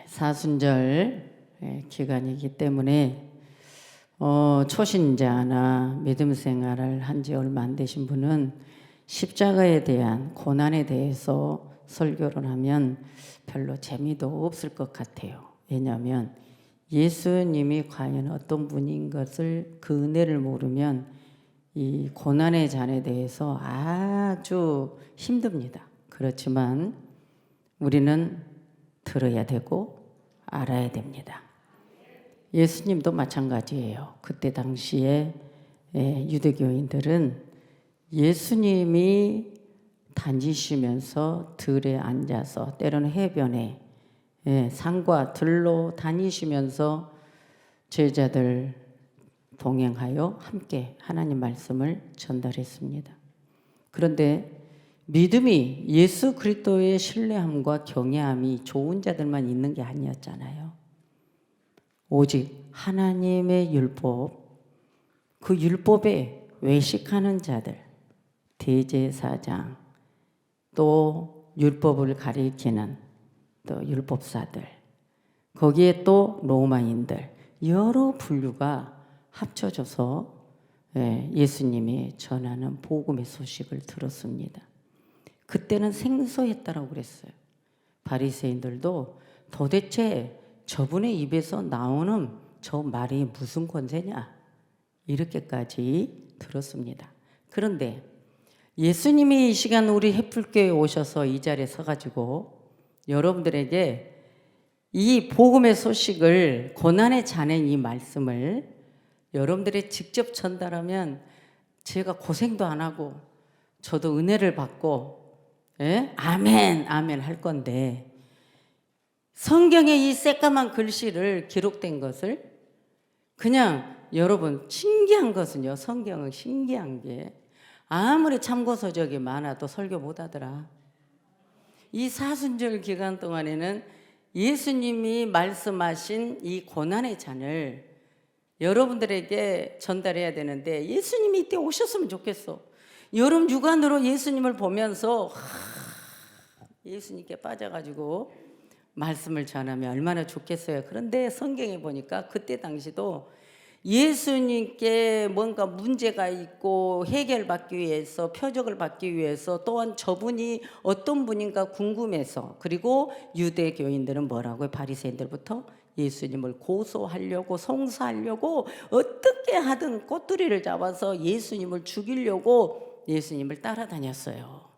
사순절 기간이기 때문에 초신자나 믿음 생활을 한 지 얼마 안 되신 분은 십자가에 대한 고난에 대해서 설교를 하면 별로 재미도 없을 것 같아요. 왜냐하면 예수님이 과연 어떤 분인 것을 그 은혜를 모르면 이 고난의 잔에 대해서 아주 힘듭니다. 그렇지만 우리는 들어야 되고 알아야 됩니다. 예수님도 마찬가지예요. 그때 당시에 유대교인들은 예수님이 다니시면서 들에 앉아서 때로는 해변에 산과 들로 다니시면서 제자들 동행하여 함께 하나님 말씀을 전달했습니다. 그런데 믿음이 예수 그리스도의 신뢰함과 경외함이 좋은 자들만 있는 게 아니었잖아요. 오직 하나님의 율법, 그 율법에 외식하는 자들, 대제사장, 또 율법을 가리키는 또 율법사들, 거기에 또 로마인들, 여러 분류가 합쳐져서 예수님이 전하는 복음의 소식을 들었습니다. 그때는 생소했다라고 그랬어요. 바리새인들도 도대체 저분의 입에서 나오는 저 말이 무슨 권세냐 이렇게까지 들었습니다. 그런데 예수님이 이 시간 우리 햇불교에 오셔서 이 자리에 서가지고 여러분들에게 이 복음의 소식을 고난의 잔의 이 말씀을 여러분들이 직접 전달하면 제가 고생도 안 하고 저도 은혜를 받고 아멘 아멘 할 건데 성경에 이 새까만 글씨를 기록된 것을 그냥 여러분 신기한 것은요, 성경은 신기한 게 아무리 참고서적이 많아도 설교 못하더라. 이 사순절 기간 동안에는 예수님이 말씀하신 이 고난의 잔을 여러분들에게 전달해야 되는데 예수님이 이때 오셨으면 좋겠어. 여름 육안으로 예수님을 보면서 예수님께 빠져가지고 말씀을 전하면 얼마나 좋겠어요. 그런데 성경에 보니까 그때 당시도 예수님께 뭔가 문제가 있고 해결받기 위해서 표적을 받기 위해서 또한 저분이 어떤 분인가 궁금해서 그리고 유대교인들은 뭐라고요? 바리새인들부터 예수님을 고소하려고 송사하려고 어떻게 하든 꼬투리를 잡아서 예수님을 죽이려고 예수님을 따라다녔어요.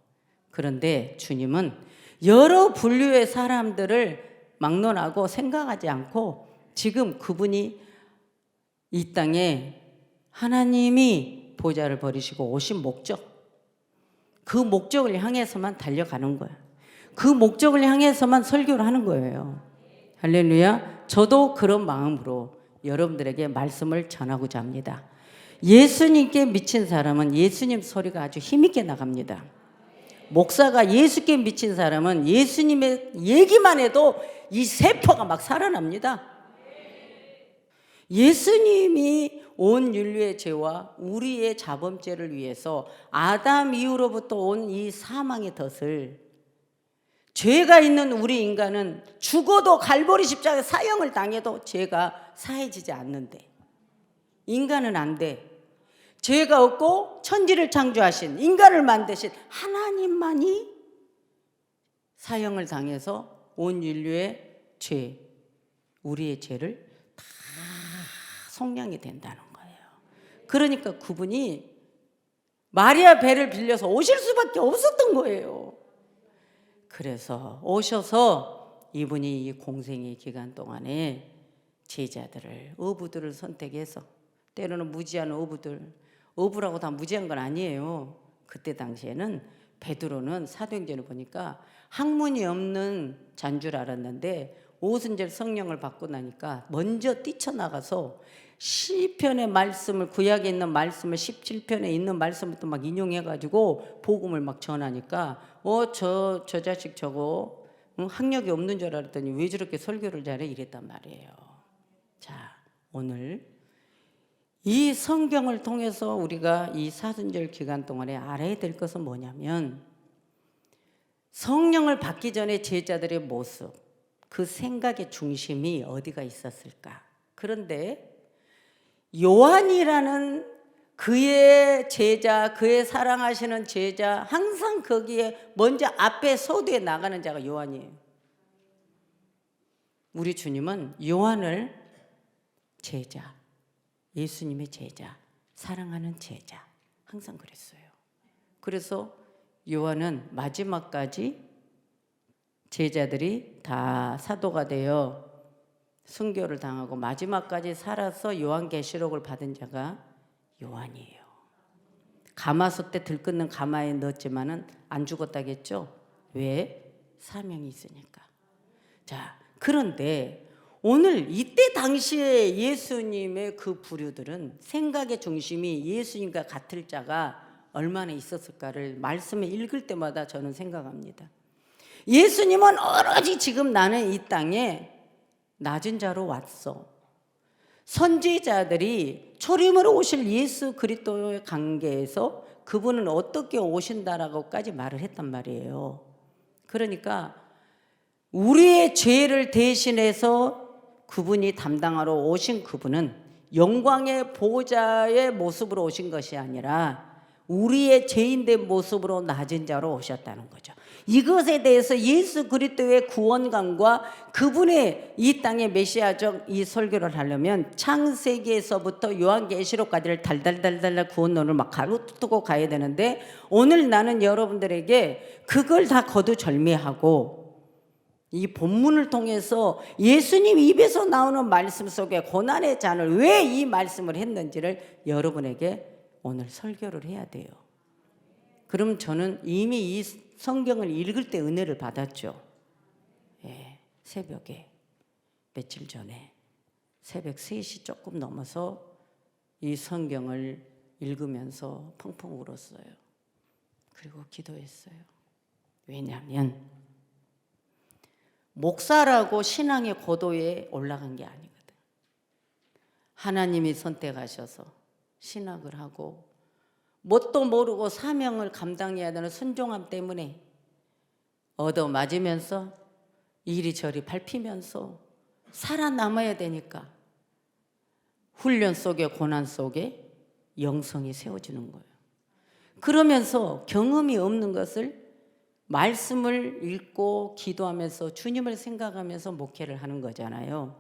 그런데 주님은 여러 분류의 사람들을 막론하고 생각하지 않고 지금 그분이 이 땅에 하나님이 보좌를 버리시고 오신 목적, 그 목적을 향해서만 달려가는 거야. 그 목적을 향해서만 설교를 하는 거예요. 할렐루야. 저도 그런 마음으로 여러분들에게 말씀을 전하고자 합니다. 예수님께 미친 사람은 예수님 소리가 아주 힘있게 나갑니다. 목사가 예수께 미친 사람은 예수님의 얘기만 해도 이 세포가 막 살아납니다. 예수님이 온 인류의 죄와 우리의 자범죄를 위해서 아담 이후로부터 온 이 사망의 덫을, 죄가 있는 우리 인간은 죽어도 갈보리 십자가에 사형을 당해도 죄가 사해지지 않는데 인간은 안 돼. 죄가 없고 천지를 창조하신 인간을 만드신 하나님만이 사형을 당해서 온 인류의 죄, 우리의 죄를 다 속량이 된다는 거예요. 그러니까 그분이 마리아 배를 빌려서 오실 수밖에 없었던 거예요. 그래서 오셔서 이분이 이 공생의 기간 동안에 제자들을, 어부들을 선택해서, 때로는 무지한 어부라고 다 무지한 건 아니에요. 그때 당시에는 베드로는 사도행전을 보니까 학문이 없는 잔 줄 알았는데 오순절 성령을 받고 나니까 먼저 뛰쳐나가서 시편의 말씀을, 구약에 있는 말씀을 17편에 있는 말씀부터 막 인용해가지고 복음을 막 전하니까 저 자식 저거 학력이 없는 줄 알았더니 왜 저렇게 설교를 잘해 이랬단 말이에요. 자, 오늘 이 성경을 통해서 우리가 이 사순절 기간 동안에 알아야 될 것은 뭐냐면 성령을 받기 전에 제자들의 모습, 그 생각의 중심이 어디가 있었을까? 그런데 요한이라는 그의 제자, 그의 사랑하시는 제자, 항상 거기에 먼저 앞에 서두에 나가는 자가 요한이에요. 우리 주님은 요한을 제자, 예수님의 제자, 사랑하는 제자, 항상 그랬어요. 그래서 요한은 마지막까지 제자들이 다 사도가 되어 순교를 당하고 마지막까지 살아서 요한계시록을 받은 자가 요한이에요. 가마솥 때 들끓는 가마에 넣었지만은 안 죽었다겠죠? 왜? 사명이 있으니까. 자, 그런데 오늘 이때 당시에 예수님의 그 부류들은 생각의 중심이 예수님과 같을 자가 얼마나 있었을까를 말씀을 읽을 때마다 저는 생각합니다. 예수님은 오로지 지금 나는 이 땅에 낮은 자로 왔어. 선지자들이 초림으로 오실 예수 그리스도의 관계에서 그분은 어떻게 오신다라고까지 말을 했단 말이에요. 그러니까 우리의 죄를 대신해서 그분이 담당하러 오신 그분은 영광의 보호자의 모습으로 오신 것이 아니라 우리의 죄인된 모습으로 낮은 자로 오셨다는 거죠. 이것에 대해서 예수 그리스도의 구원관과 그분의 이 땅의 메시아적 이 설교를 하려면 창세기에서부터 요한계시록까지를 달달달달 구원론을 막 가로뜨고 가야 되는데 오늘 나는 여러분들에게 그걸 다 거두절미하고 이 본문을 통해서 예수님 입에서 나오는 말씀 속에 고난의 잔을 왜 이 말씀을 했는지를 여러분에게 오늘 설교를 해야 돼요. 그럼 저는 이미 이 성경을 읽을 때 은혜를 받았죠. 예, 새벽에 며칠 전에 새벽 3시 조금 넘어서 이 성경을 읽으면서 펑펑 울었어요. 그리고 기도했어요. 왜냐하면 목사라고 신앙의 고도에 올라간 게 아니거든. 하나님이 선택하셔서 신학을 하고 뭣도 모르고 사명을 감당해야 되는 순종함 때문에 얻어맞으면서 이리저리 밟히면서 살아남아야 되니까 훈련 속에 고난 속에 영성이 세워지는 거예요. 그러면서 경험이 없는 것을 말씀을 읽고 기도하면서 주님을 생각하면서 목회를 하는 거잖아요.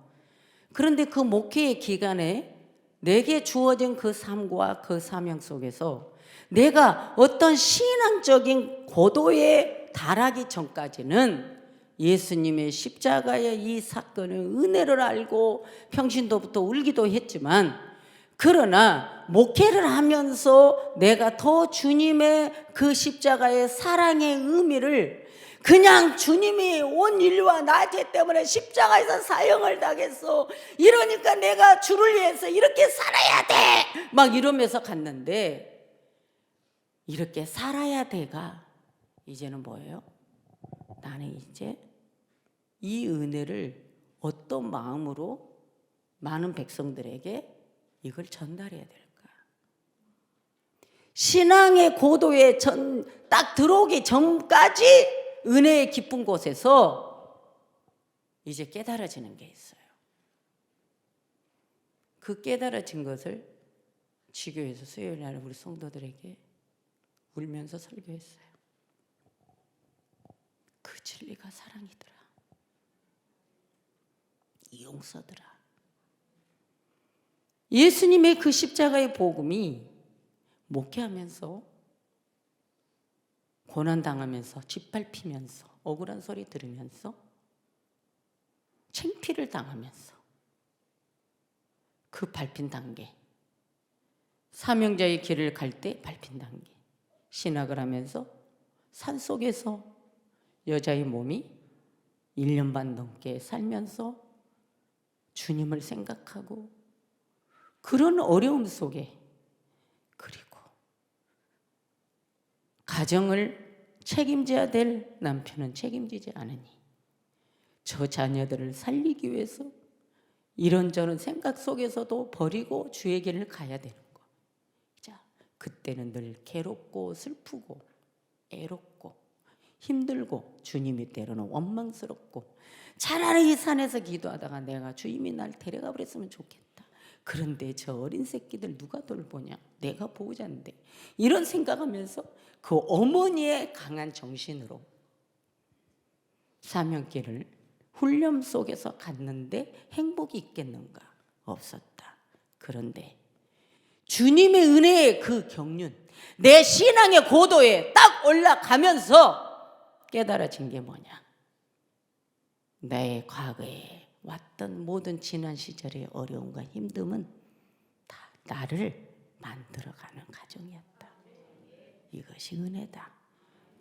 그런데 그 목회의 기간에 내게 주어진 그 삶과 그 사명 속에서 내가 어떤 신앙적인 고도에 달하기 전까지는 예수님의 십자가의 이 사건을 은혜를 알고 평신도부터 울기도 했지만 그러나 목회를 하면서 내가 더 주님의 그 십자가의 사랑의 의미를 그냥 주님이 온 인류와 나 죄 때문에 십자가에서 사형을 당했어. 이러니까 내가 주를 위해서 이렇게 살아야 돼. 막 이러면서 갔는데 이렇게 살아야 돼가 이제는 뭐예요? 나는 이제 이 은혜를 어떤 마음으로 많은 백성들에게 이걸 전달해야 될까? 신앙의 고도에 딱 들어오기 전까지 은혜의 깊은 곳에서 이제 깨달아지는 게 있어요. 그 깨달아진 것을 지교에서 수요일 날 우리 성도들에게 울면서 설교했어요. 그 진리가 사랑이더라. 용서더라. 예수님의 그 십자가의 복음이 목회하면서 고난당하면서 짓밟히면서 억울한 소리 들으면서 창피를 당하면서 그 밟힌 단계 사명자의 길을 갈 때 밟힌 단계 신학을 하면서 산속에서 여자의 몸이 1년 반 넘게 살면서 주님을 생각하고 그런 어려움 속에 그리고 가정을 책임져야 될 남편은 책임지지 않으니 저 자녀들을 살리기 위해서 이런저런 생각 속에서도 버리고 주의 길을 가야 되는 거. 자, 그때는 늘 괴롭고 슬프고 애롭고 힘들고 주님이 때로는 원망스럽고 차라리 이 산에서 기도하다가 내가 주님이 날 데려가 버렸으면 좋겠다. 그런데 저 어린 새끼들 누가 돌보냐? 내가 보호자인데. 이런 생각하면서 그 어머니의 강한 정신으로 사명길을 훈련 속에서 갔는데 행복이 있겠는가? 없었다. 그런데 주님의 은혜의 그 경륜, 내 신앙의 고도에 딱 올라가면서 깨달아진 게 뭐냐? 나의 과거에 왔던 모든 지난 시절의 어려움과 힘듦은 다 나를 만들어가는 과정이었다. 이것이 은혜다.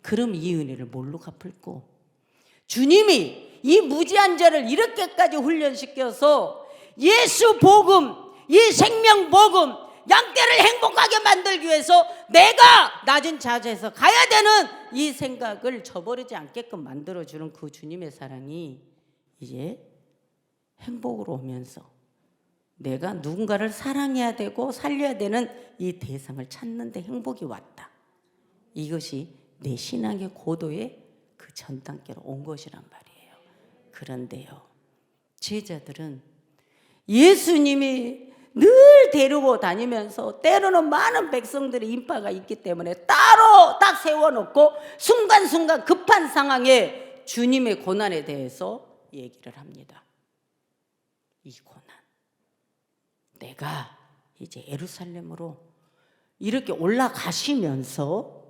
그럼 이 은혜를 뭘로 갚을꼬? 주님이 이 무지한 자를 이렇게까지 훈련시켜서 예수 복음, 이 생명 복음, 양떼를 행복하게 만들기 위해서 내가 낮은 자세에서 가야 되는 이 생각을 저버리지 않게끔 만들어주는 그 주님의 사랑이 이제 행복으로 오면서 내가 누군가를 사랑해야 되고 살려야 되는 이 대상을 찾는데 행복이 왔다. 이것이 내 신앙의 고도의 그 전 단계로 온 것이란 말이에요. 그런데요, 제자들은 예수님이 늘 데리고 다니면서 때로는 많은 백성들의 인파가 있기 때문에 따로 딱 세워놓고 순간순간 급한 상황에 주님의 고난에 대해서 얘기를 합니다. 이 고난, 내가 이제 예루살렘으로 이렇게 올라가시면서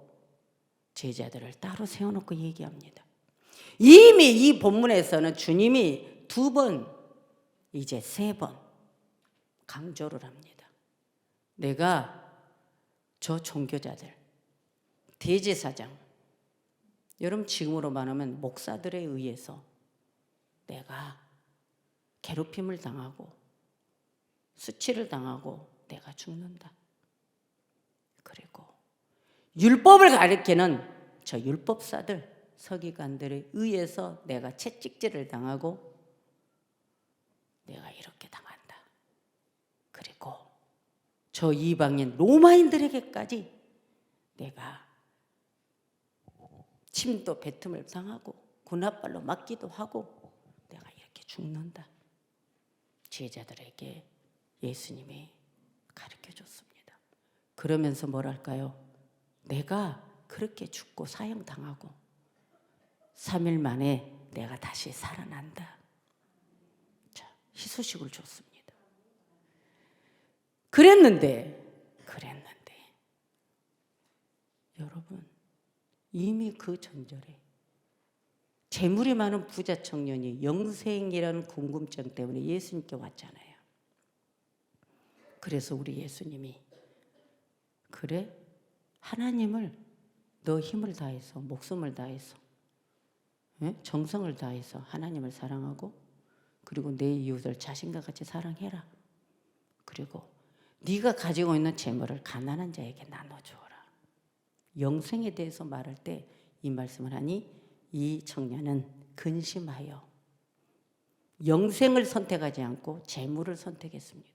제자들을 따로 세워놓고 얘기합니다. 이미 이 본문에서는 주님이 2번, 이제 3번 강조를 합니다. 내가 저 종교자들, 대제사장, 여러분 지금으로 말하면 목사들에 의해서 내가 괴롭힘을 당하고 수치를 당하고 내가 죽는다. 그리고 율법을 가리키는 저 율법사들, 서기관들에 의해서 내가 채찍질을 당하고 내가 이렇게 당한다. 그리고 저 이방인 로마인들에게까지 내가 침도 뱉음을 당하고 군합발로 맞기도 하고 내가 이렇게 죽는다. 제자들에게 예수님이 가르쳐줬습니다. 그러면서 뭐랄까요? 내가 그렇게 죽고 사형당하고 3일 만에 내가 다시 살아난다. 자, 희소식을 줬습니다. 그랬는데 여러분, 이미 그 전절에 재물이 많은 부자 청년이 영생이라는 궁금증 때문에 예수님께 왔잖아요. 그래서 우리 예수님이 그래? 하나님을 너 힘을 다해서 목숨을 다해서 정성을 다해서 하나님을 사랑하고 그리고 내 이웃을 자신과 같이 사랑해라. 그리고 네가 가지고 있는 재물을 가난한 자에게 나눠주어라. 영생에 대해서 말할 때 이 말씀을 하니 이 청년은 근심하여 영생을 선택하지 않고 재물을 선택했습니다.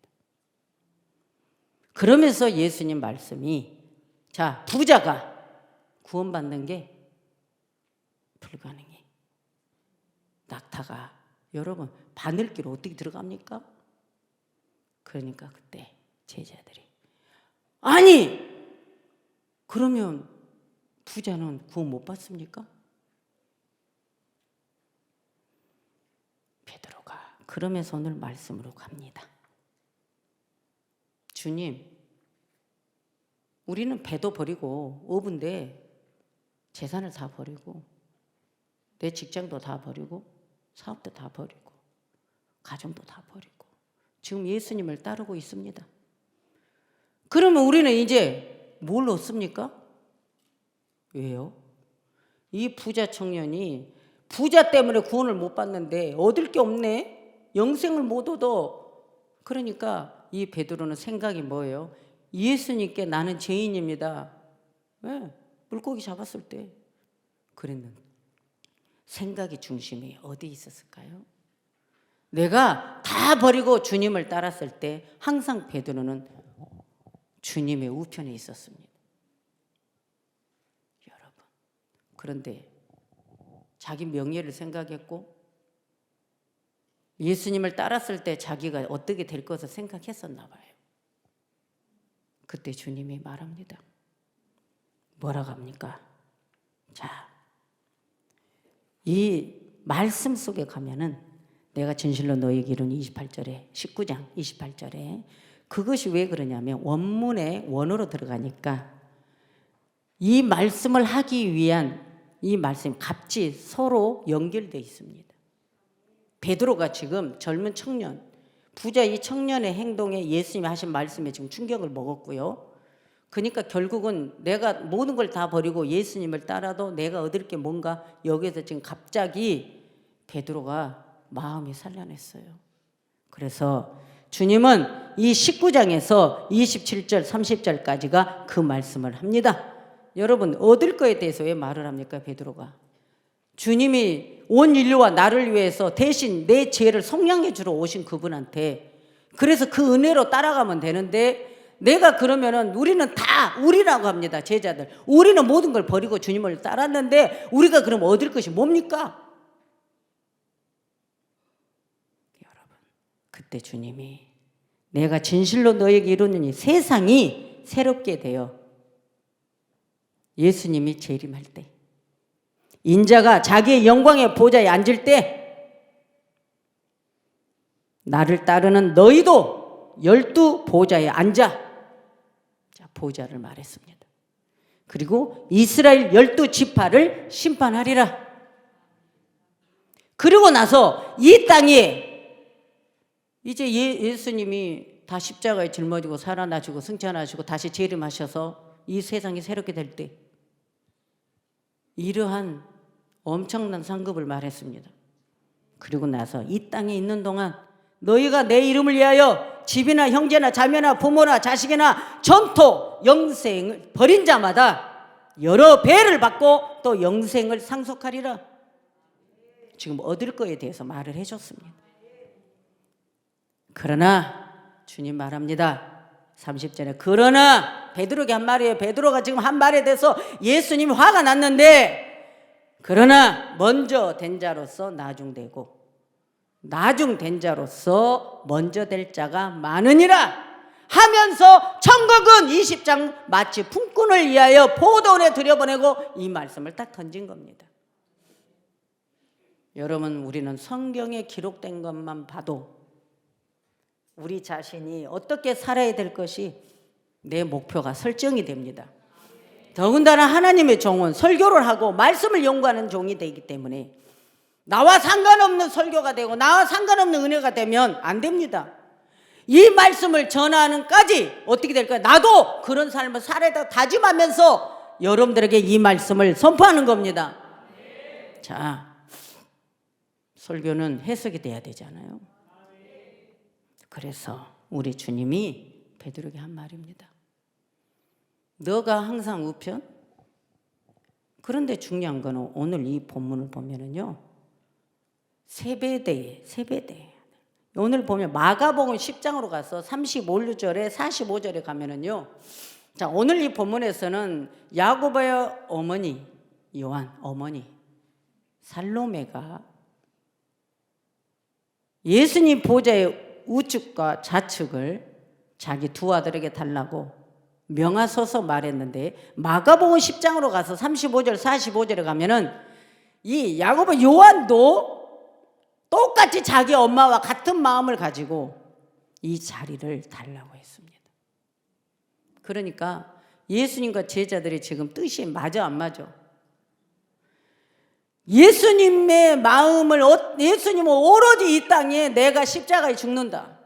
그러면서 예수님 말씀이 자, 부자가 구원받는 게 불가능해. 낙타가 여러분 바늘길 어떻게 들어갑니까? 그러니까 그때 제자들이 아니 그러면 부자는 구원 못 받습니까? 베드로가 그러면서 오늘 말씀으로 갑니다. 주님, 우리는 배도 버리고 어부인데 재산을 다 버리고 내 직장도 다 버리고 사업도 다 버리고 가정도 다 버리고 지금 예수님을 따르고 있습니다. 그러면 우리는 이제 뭘 얻습니까? 왜요? 이 부자 청년이 부자 때문에 구원을 못 받는데 얻을 게 없네. 영생을 못 얻어. 그러니까 이 베드로는 생각이 뭐예요? 예수님께 나는 죄인입니다. 왜? 물고기 잡았을 때 그랬는데 생각의 중심이 어디 있었을까요? 내가 다 버리고 주님을 따랐을 때 항상 베드로는 주님의 우편에 있었습니다. 여러분, 그런데 자기 명예를 생각했고 예수님을 따랐을 때 자기가 어떻게 될 것을 생각했었나 봐요. 그때 주님이 말합니다. 뭐라고 합니까? 자, 이 말씀 속에 가면은 내가 진실로 너희에게 이르노니 28절에 19장 28절에 그것이 왜 그러냐면 원문에 원어로 들어가니까 이 말씀을 하기 위한 이 말씀 같이 서로 연결되어 있습니다. 베드로가 지금 젊은 청년, 부자 이 청년의 행동에 예수님이 하신 말씀에 지금 충격을 먹었고요. 그러니까 결국은 내가 모든 걸 다 버리고 예수님을 따라도 내가 얻을 게 뭔가 여기에서 지금 갑자기 베드로가 마음이 산란했어요. 그래서 주님은 이 19장에서 27절, 30절까지가 그 말씀을 합니다. 여러분 얻을 거에 대해서 왜 말을 합니까? 베드로가 주님이 온 인류와 나를 위해서 대신 내 죄를 속량해 주러 오신 그분한테 그래서 그 은혜로 따라가면 되는데 내가 그러면은 우리는 다 우리라고 합니다. 제자들 우리는 모든 걸 버리고 주님을 따랐는데 우리가 그럼 얻을 것이 뭡니까? 여러분 그때 주님이 내가 진실로 너에게 이르노니 세상이 새롭게 되어 예수님이 재림할 때 인자가 자기의 영광의 보좌에 앉을 때 나를 따르는 너희도 12 보좌에 앉아. 자, 보좌를 말했습니다. 그리고 이스라엘 12지파를 심판하리라. 그리고 나서 이 땅에 이제 예수님이 다 십자가에 짊어지고 살아나시고 승천하시고 다시 재림하셔서 이 세상이 새롭게 될 때 이러한 엄청난 상급을 말했습니다. 그리고 나서 이 땅에 있는 동안 너희가 내 이름을 위하여 집이나 형제나 자매나 부모나 자식이나 전토 영생을 버린 자마다 여러 배를 받고 또 영생을 상속하리라. 지금 얻을 거에 대해서 말을 해줬습니다. 그러나 주님 말합니다. 30절에 그러나 베드로에게 한 말이에요. 베드로가 지금 한 말에 대해서 예수님이 화가 났는데 그러나 먼저 된 자로서 나중되고 나중된 자로서 먼저 될 자가 많으니라 하면서 천국은 20장 마치 품꾼을 위하여 포도원에 들여보내고 이 말씀을 딱 던진 겁니다. 여러분 우리는 성경에 기록된 것만 봐도 우리 자신이 어떻게 살아야 될 것이 내 목표가 설정이 됩니다. 더군다나 하나님의 종은 설교를 하고 말씀을 연구하는 종이 되기 때문에 나와 상관없는 설교가 되고 나와 상관없는 은혜가 되면 안 됩니다. 이 말씀을 전하는까지 어떻게 될까요? 나도 그런 삶을 살아야 다짐하면서 여러분들에게 이 말씀을 선포하는 겁니다. 자, 설교는 해석이 돼야 되잖아요. 그래서 우리 주님이 베드로에게 한 말입니다. 너가 항상 우편? 그런데 중요한 거는 오늘 이 본문을 보면은요. 세배대. 오늘 보면 마가복음 10장으로 가서 35절에 45절에 가면은요. 자, 오늘 이 본문에서는 야고보의 어머니 요한 어머니 살로메가 예수님 보좌의 우측과 좌측을 자기 두 아들에게 달라고 명하소서 말했는데 마가복음 10장으로 가서 35절 45절에 가면은 이 야고보 요한도 똑같이 자기 엄마와 같은 마음을 가지고 이 자리를 달라고 했습니다. 그러니까 예수님과 제자들이 지금 뜻이 맞아 안 맞아? 예수님의 마음을 예수님은 오로지 이 땅에 내가 십자가에 죽는다.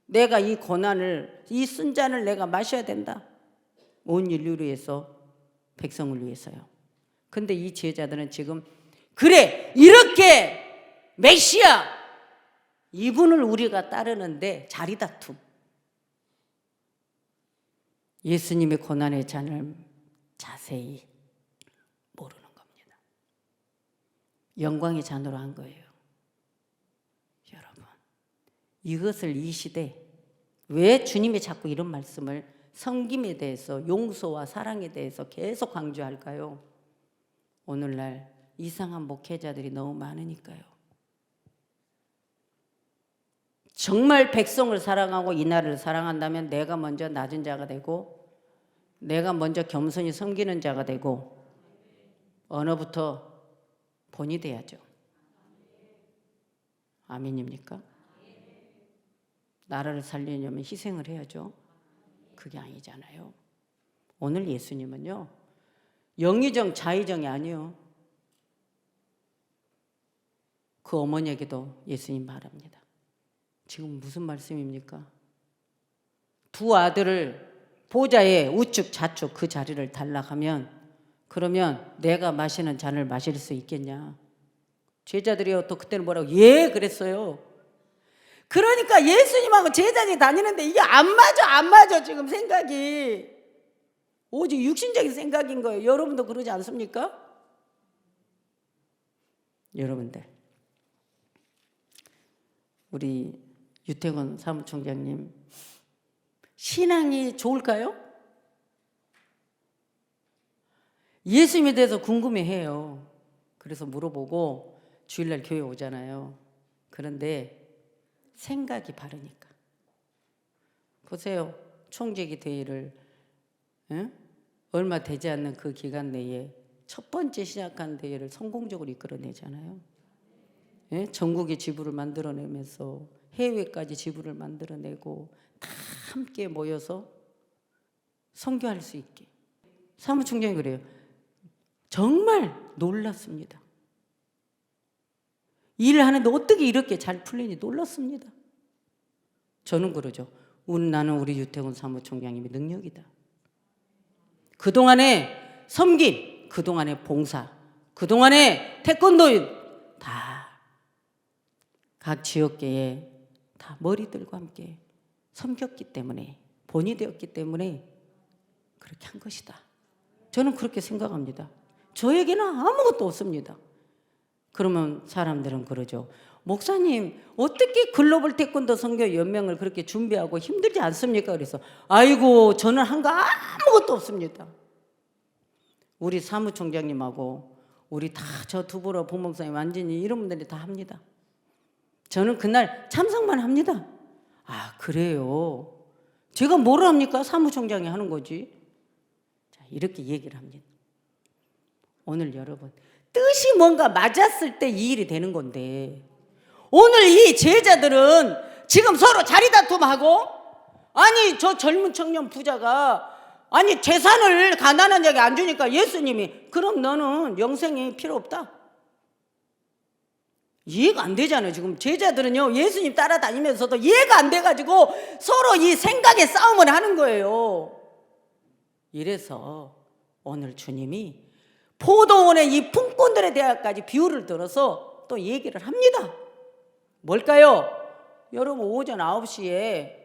내가 이 고난을 이 순잔을 내가 마셔야 된다. 온 인류를 위해서 백성을 위해서요. 근데 이 제자들은 지금 그래 이렇게 메시아 이분을 우리가 따르는데 자리 다툼. 예수님의 고난의 잔을 자세히 모르는 겁니다. 영광의 잔으로 한 거예요. 여러분 이것을 이 시대 왜 주님이 자꾸 이런 말씀을 섬김에 대해서 용서와 사랑에 대해서 계속 강조할까요? 오늘날 이상한 목회자들이 너무 많으니까요. 정말 백성을 사랑하고 이 나라를 사랑한다면 내가 먼저 낮은 자가 되고 내가 먼저 겸손히 섬기는 자가 되고 언어부터 본이 돼야죠. 아멘입니까? 나라를 살리려면 희생을 해야죠. 그게 아니잖아요. 오늘 예수님은요, 영의정 자의정이 아니요. 그 어머니에게도 예수님 말합니다. 지금 무슨 말씀입니까? 두 아들을 보좌에 우측 좌측 그 자리를 달라하면 그러면 내가 마시는 잔을 마실 수 있겠냐? 제자들이요 또 그때는 뭐라고? 예 그랬어요. 그러니까 예수님하고 제자들이 다니는데 이게 안 맞아 지금 생각이. 오직 육신적인 생각인 거예요. 여러분도 그러지 않습니까? 여러분들 우리 유태권 사무총장님 신앙이 좋을까요? 예수님에 대해서 궁금해해요. 그래서 물어보고 주일날 교회 오잖아요. 그런데 생각이 바르니까. 보세요. 총재기 대회를 얼마 되지 않는 그 기간 내에 첫 번째 시작한 대회를 성공적으로 이끌어내잖아요. 전국의 지부를 만들어내면서 해외까지 지부를 만들어내고 다 함께 모여서 선교할 수 있게. 사무총장이 그래요. 정말 놀랐습니다. 일을 하는데 어떻게 이렇게 잘 풀리니 놀랐습니다. 저는 그러죠. 나는 우리 유태권 사무총장님의 능력이다. 그동안의 섬김, 그동안의 봉사, 그동안의 태권도인 다 각 지역계에 다 머리들과 함께 섬겼기 때문에 본이 되었기 때문에 그렇게 한 것이다. 저는 그렇게 생각합니다. 저에게는 아무것도 없습니다. 그러면 사람들은 그러죠. 목사님 어떻게 글로벌 태권도 선교 연맹을 그렇게 준비하고 힘들지 않습니까? 그래서 아이고 저는 한 거 아무것도 없습니다. 우리 사무총장님하고 우리 다 저 두보라 부목사님 완전히 이런 분들이 다 합니다. 저는 그날 참석만 합니다. 아 그래요? 제가 뭘 합니까? 사무총장이 하는 거지. 자 이렇게 얘기를 합니다. 오늘 여러분 뜻이 뭔가 맞았을 때 이 일이 되는 건데 오늘 이 제자들은 지금 서로 자리 다툼하고 아니 저 젊은 청년 부자가 아니 재산을 가난한 자에게 안 주니까 예수님이 그럼 너는 영생이 필요 없다. 이해가 안 되잖아요. 지금 제자들은요 예수님 따라다니면서도 이해가 안 돼가지고 서로 이 생각의 싸움을 하는 거예요. 이래서 오늘 주님이 포도원의 이 품꾼들에 대해까지 비유를 들어서 또 얘기를 합니다. 뭘까요? 여러분 오전 9시에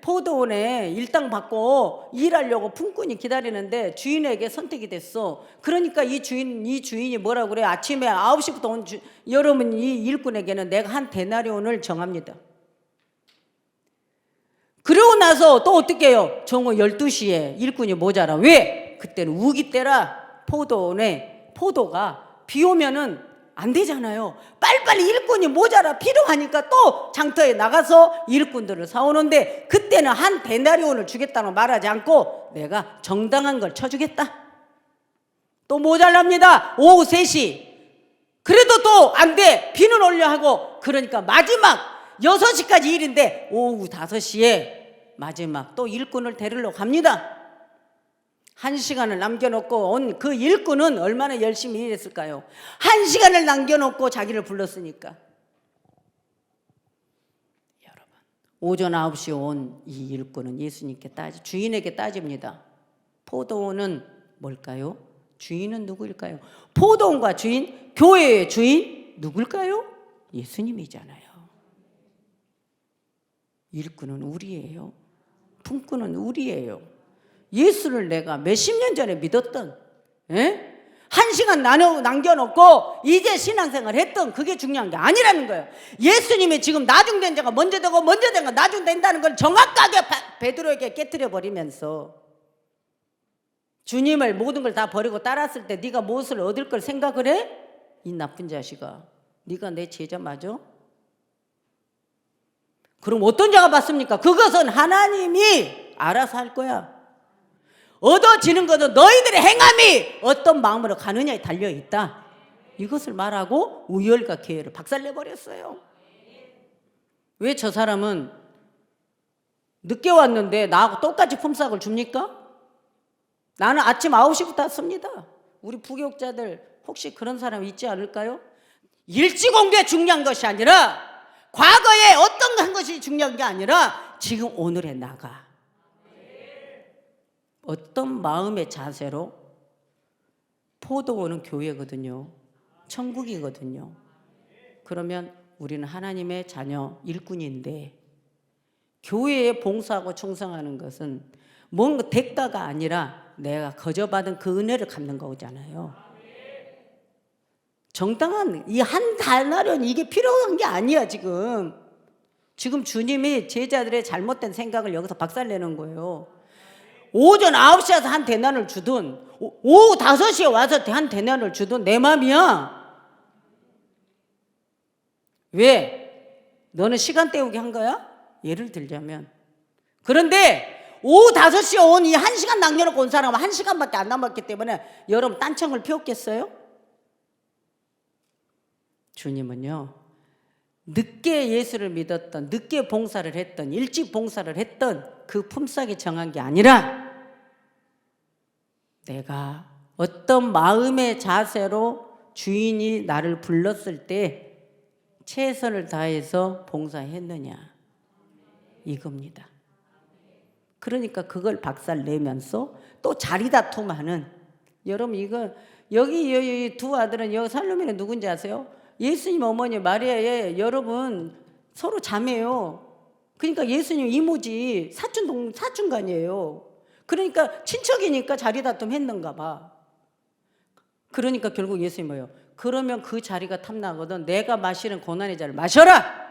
포도원에 일당 받고 일하려고 품꾼이 기다리는데 주인에게 선택이 됐어. 그러니까 이 주인이 뭐라고 그래요? 아침에 9시부터 온 여러분 이 일꾼에게는 내가 한 데나리온을 정합니다. 그러고 나서 또 어떻게 해요? 정오 12시에 일꾼이 모자라. 왜? 그때는 우기 때라 포도원에 포도가 비 오면은 안 되잖아요. 빨리빨리 일꾼이 모자라 필요하니까 또 장터에 나가서 일꾼들을 사오는데 그때는 한 데나리온을 주겠다고 말하지 않고 내가 정당한 걸 쳐주겠다. 또 모자랍니다. 오후 3시. 그래도 또 안 돼. 비는 올려 하고 그러니까 마지막 6시까지 일인데 오후 5시에 마지막 또 일꾼을 데리러 갑니다. 1시간을 남겨놓고 온 그 일꾼은 얼마나 열심히 일했을까요? 1시간을 남겨놓고 자기를 불렀으니까. 여러분 오전 9시에 온 이 일꾼은 예수님께 주인에게 따집니다. 포도원은 뭘까요? 주인은 누구일까요? 포도원과 주인, 교회의 주인 누굴까요? 예수님이잖아요. 일꾼은 우리예요. 품꾼은 우리예요. 예수를 내가 몇십 년 전에 믿었던 1시간 남겨놓고 이제 신앙생활 했던 그게 중요한 게 아니라는 거예요. 예수님이 지금 나중된 자가 먼저 되고 먼저 된 거 나중된다는 걸 정확하게 베드로에게 깨트려 버리면서 주님을 모든 걸 다 버리고 따랐을 때 네가 무엇을 얻을 걸 생각을 해? 이 나쁜 자식아, 네가 내 제자 맞아? 그럼 어떤 자가 받습니까? 그것은 하나님이 알아서 할 거야. 얻어지는 것은 너희들의 행함이 어떤 마음으로 가느냐에 달려있다. 이것을 말하고 우열과 계율을 박살내버렸어요. 왜 저 사람은 늦게 왔는데 나하고 똑같이 품삯을 줍니까? 나는 아침 9시부터 왔습니다. 우리 부교육자들 혹시 그런 사람 있지 않을까요? 일찍 온 게 중요한 것이 아니라, 과거에 어떤 한 것이 중요한 게 아니라 지금 오늘에 나가 어떤 마음의 자세로. 포도원은 교회거든요. 천국이거든요. 그러면 우리는 하나님의 자녀 일꾼인데, 교회에 봉사하고 충성하는 것은 뭔가 대가가 아니라 내가 거저받은 그 은혜를 갚는 거잖아요. 정당한 이 한 달날은 이게 필요한 게 아니야. 지금 주님이 제자들의 잘못된 생각을 여기서 박살내는 거예요. 오전 9시에 와서 한 대난을 주든 오후 5시에 와서 한 대난을 주든 내 맘이야. 왜? 너는 시간 때우기 한 거야? 예를 들자면. 그런데 오후 5시에 온 이 1시간 남겨놓고 온 사람은 1시간밖에 안 남았기 때문에 여러분 딴청을 피웠겠어요? 주님은요, 늦게 예수를 믿었던, 늦게 봉사를 했던, 일찍 봉사를 했던 그 품삯이 정한 게 아니라 내가 어떤 마음의 자세로 주인이 나를 불렀을 때 최선을 다해서 봉사했느냐, 이겁니다. 그러니까 그걸 박살내면서 또 자리다툼하는, 여러분 이거 여기 두 아들은, 여기 살로미는 누군지 아세요? 예수님 어머니 마리아의, 여러분 서로 자매요. 그러니까 예수님 이모지, 사촌간이에요. 그러니까 친척이니까 자리다툼 했는가 봐. 그러니까 결국 예수님 뭐예요? 그러면 그 자리가 탐나거든. 내가 마시는 고난의 잔을 마셔라.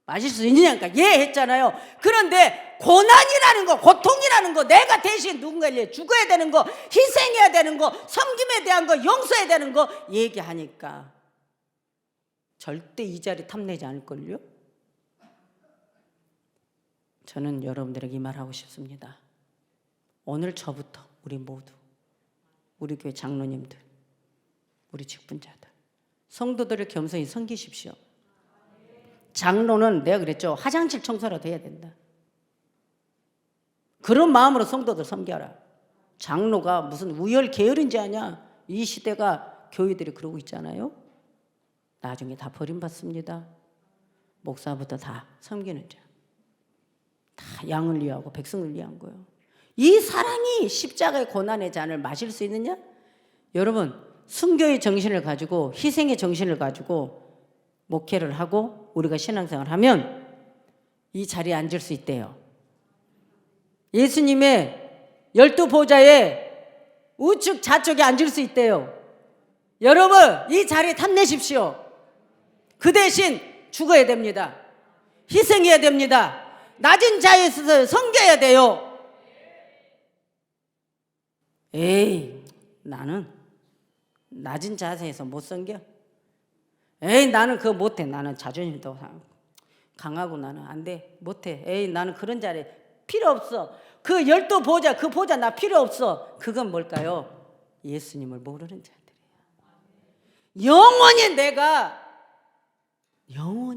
마실 수 있느냐니까 예 했잖아요. 그런데 고난이라는 거, 고통이라는 거, 내가 대신 누군가를 위해 죽어야 되는 거, 희생해야 되는 거, 섬김에 대한 거, 용서해야 되는 거 얘기하니까 절대 이 자리 탐내지 않을걸요. 저는 여러분들에게 이 말하고 싶습니다. 오늘 저부터 우리 모두, 우리 교회 장로님들, 우리 직분자들, 성도들을 겸손히 섬기십시오. 장로는 내가 그랬죠. 화장실 청소라도 해야 된다. 그런 마음으로 성도들 섬겨라. 장로가 무슨 우열 계열인지 아냐? 이 시대가 교회들이 그러고 있잖아요. 나중에 다 버림받습니다. 목사부터 다 섬기는 자. 다 양을 위하고 백성을 위한 거예요. 이 사랑이 십자가의 고난의 잔을 마실 수 있느냐? 여러분, 순교의 정신을 가지고, 희생의 정신을 가지고 목회를 하고 우리가 신앙생활을 하면 이 자리에 앉을 수 있대요. 예수님의 12보좌의 우측 좌측에 앉을 수 있대요. 여러분, 이 자리에 탐내십시오. 그 대신 죽어야 됩니다. 희생해야 됩니다. 낮은 자에서 섬겨야 돼요. 에이, 나는 낮은 자세에서 못 섬겨. 에이, 나는 그거 못해. 나는 자존심도 강하고 나는 안 돼. 못해. 에이, 나는 그런 자리 필요 없어. 그 12보좌, 그 보좌 나 필요 없어. 그건 뭘까요? 예수님을 모르는 자들이에요. 영원히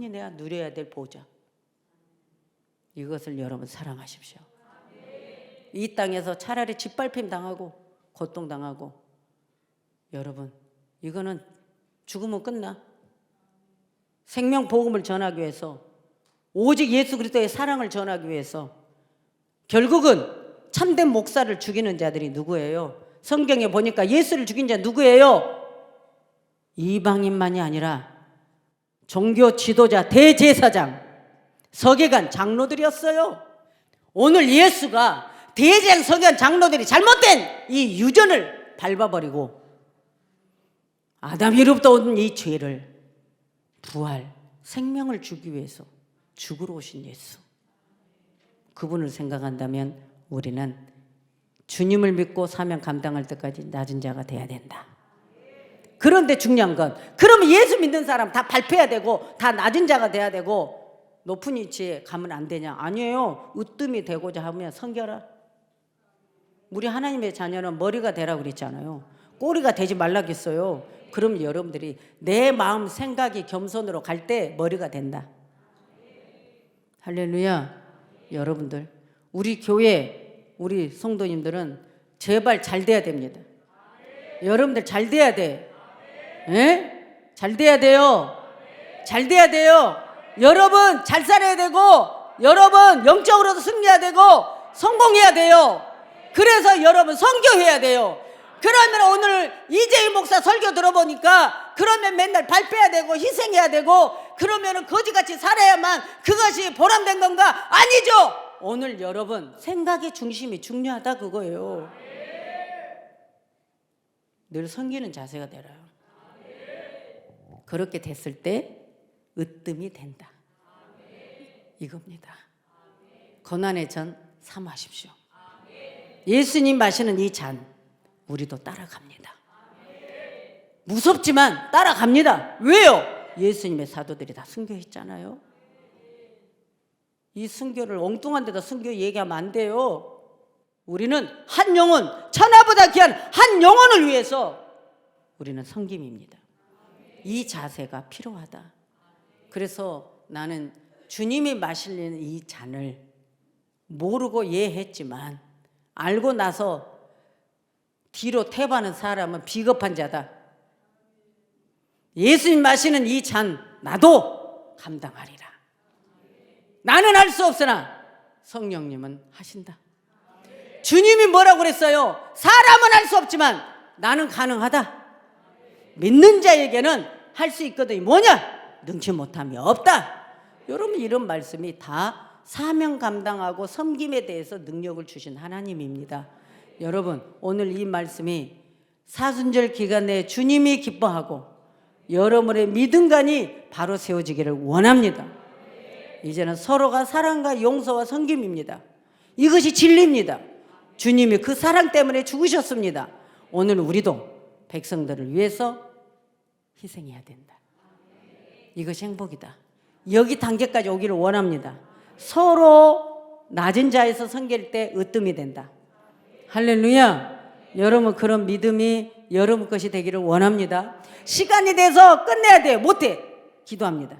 내가 누려야 될 보좌. 이것을 여러분 사랑하십시오. 이 땅에서 차라리 짓밟힘 당하고 고통당하고, 여러분 이거는 죽으면 끝나. 생명 복음을 전하기 위해서, 오직 예수 그리스도의 사랑을 전하기 위해서 결국은 참된 목사를 죽이는 자들이 누구예요? 성경에 보니까 예수를 죽인 자 누구예요? 이방인만이 아니라 종교 지도자, 대제사장, 서기관, 장로들이었어요. 오늘 예수가 대제사장, 서기관, 장로들이 잘못된 이 유전을 밟아버리고 아담으로부터 온 이 죄를 부활, 생명을 주기 위해서 죽으러 오신 예수, 그분을 생각한다면 우리는 주님을 믿고 사명 감당할 때까지 낮은 자가 돼야 된다. 그런데 중요한 건, 그러면 예수 믿는 사람 다 발표해야 되고 다 낮은 자가 돼야 되고 높은 위치에 가면 안 되냐? 아니에요. 으뜸이 되고자 하면 섬겨라. 우리 하나님의 자녀는 머리가 되라고 그랬잖아요. 꼬리가 되지 말라겠어요. 그럼 여러분들이 내 마음 생각이 겸손으로 갈 때 머리가 된다. 할렐루야. 여러분들, 우리 교회, 우리 성도님들은 제발 잘 돼야 됩니다. 여러분들 잘 돼야 돼. 예? 잘 돼야 돼요. 잘 돼야 돼요. 여러분 잘 살아야 되고, 여러분 영적으로도 승리해야 되고 성공해야 돼요. 그래서 여러분 선교해야 돼요. 그러면 오늘 이재희 목사 설교 들어보니까 그러면 맨날 발표해야 되고 희생해야 되고 그러면 거지같이 살아야만 그것이 보람된 건가? 아니죠. 오늘 여러분 생각의 중심이 중요하다 그거예요. 늘 섬기는 자세가 되라요. 그렇게 됐을 때 으뜸이 된다. 이겁니다. 고난의 전 삼하십시오. 예수님 마시는 이 잔 우리도 따라갑니다. 무섭지만 따라갑니다. 왜요? 예수님의 사도들이 다 순교했잖아요. 이 순교를 엉뚱한 데다 순교 얘기하면 안 돼요. 우리는 한 영혼, 천하보다 귀한 한 영혼을 위해서 우리는 섬김입니다. 이 자세가 필요하다. 그래서 나는 주님이 마시는 이 잔을 모르고 예했지만 알고 나서 뒤로 태반하는 사람은 비겁한 자다. 예수님 마시는 이 잔 나도 감당하리라. 나는 할 수 없으나 성령님은 하신다. 주님이 뭐라고 그랬어요? 사람은 할 수 없지만 나는 가능하다. 믿는 자에게는 할 수 있거든. 뭐냐? 능치 못함이 없다. 여러분 이런 말씀이 다 사명 감당하고 섬김에 대해서 능력을 주신 하나님입니다. 여러분 오늘 이 말씀이 사순절 기간 내에 주님이 기뻐하고 여러분의 믿음관이 바로 세워지기를 원합니다. 이제는 서로가 사랑과 용서와 섬김입니다. 이것이 진리입니다. 주님이 그 사랑 때문에 죽으셨습니다. 오늘 우리도 백성들을 위해서 희생해야 된다. 이것이 행복이다. 여기 단계까지 오기를 원합니다. 서로 낮은 자에서 섬길 때 으뜸이 된다. 할렐루야. 여러분 그런 믿음이 여러분 것이 되기를 원합니다. 시간이 돼서 끝내야 돼요. 못해. 기도합니다.